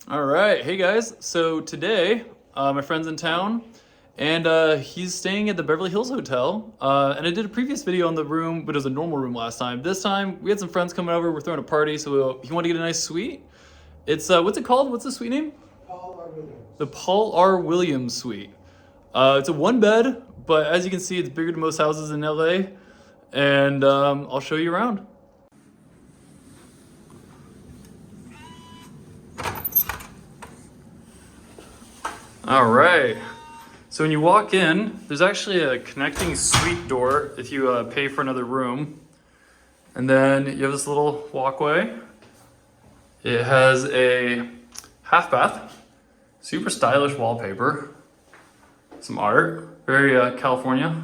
All right, hey guys. So today, my friend's in town, and he's staying at the Beverly Hills Hotel. And I did a previous video on the room, but it was a normal room last time. This time, we had some friends coming over. We're throwing a party, so he wanted to get a nice suite. It's what's it called? What's the suite name? Paul R. Williams. The Paul R. Williams suite. It's a one bed, but as you can see, it's bigger than most houses in LA. And I'll show you around. All right. So when you walk in, there's actually a connecting suite door if you pay for another room. And then you have this little walkway. It has a half bath, super stylish wallpaper, some art, very California.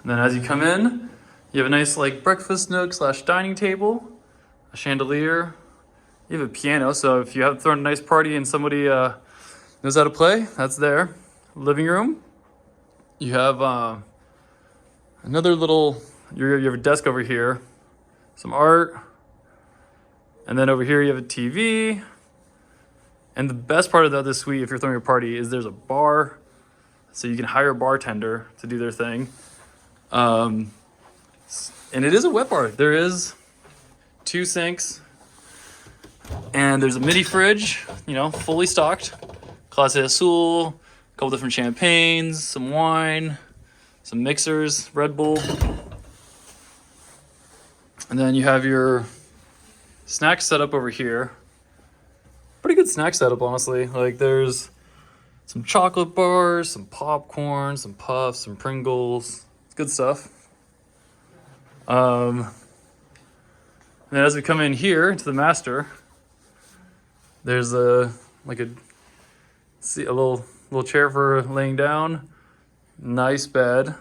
And then as you come in, you have a nice like breakfast nook / dining table, a chandelier. You have a piano, so if you have thrown a nice party and somebody knows how to play, that's there. Living room. You have another little, you have a desk over here, some art, and then over here you have a TV. And the best part of the other suite, if you're throwing a party, is there's a bar, so you can hire a bartender to do their thing. And it is a wet bar. There is 2 sinks. And there's a mini fridge, you know, fully stocked. Clase Azul, a couple different champagnes, some wine, some mixers, Red Bull. And then you have your snack setup over here. Pretty good snack setup, honestly. Like there's some chocolate bars, some popcorn, some puffs, some Pringles. It's good stuff. And then as we come in here into the master, there's a little chair for laying down, nice bed,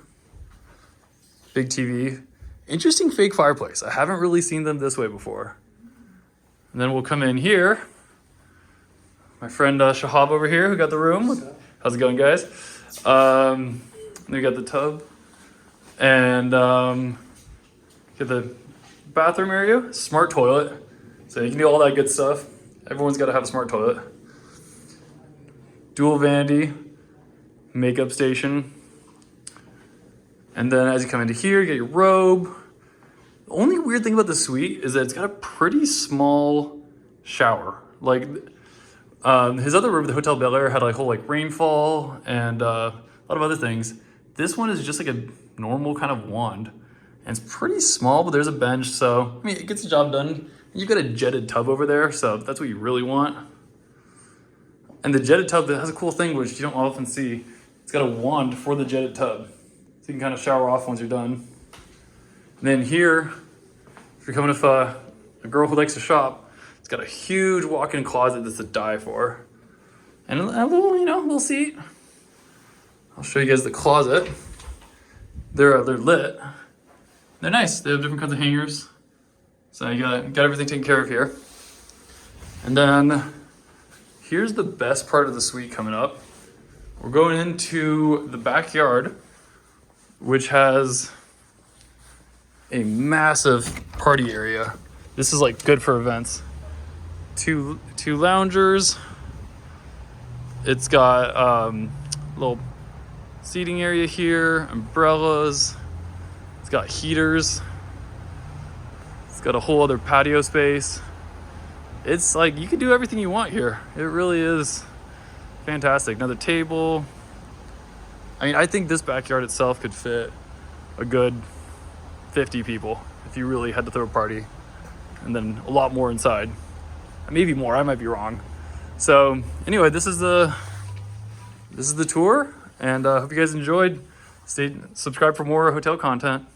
big TV, interesting fake fireplace. I haven't really seen them this way before. And then we'll come in here. My friend Shahab over here who got the room. How's it going, guys? We got the tub and get the bathroom area, smart toilet, so you can do all that good stuff. Everyone's got to have a smart toilet. Dual vanity, makeup station. And then as you come into here, you get your robe. The only weird thing about the suite is that it's got a pretty small shower. Like his other room, the Hotel Bel Air, had a whole like rainfall and a lot of other things. This one is just like a normal kind of wand. And it's pretty small, but there's a bench, so I mean, it gets the job done. You've got a jetted tub over there, so that's what you really want. And the jetted tub that has a cool thing, which you don't often see. It's got a wand for the jetted tub, so you can kind of shower off once you're done. And then here, if you're coming with a girl who likes to shop, it's got a huge walk-in closet that's to die for. And a little, little seat. I'll show you guys the closet. They're lit. They're nice. They have different kinds of hangers. So you got everything taken care of here. And then here's the best part of the suite coming up. We're going into the backyard, which has a massive party area. This is like good for events. Two loungers. It's got a little seating area here, umbrellas. It's got heaters. It's got a whole other patio space. It's like you can do everything you want here. It really is fantastic. Another table. I mean, I think this backyard itself could fit a good 50 people if you really had to throw a party, and then a lot more inside. Maybe more, I might be wrong. So anyway, this is the tour, and hope you guys enjoyed. Subscribe for more hotel content.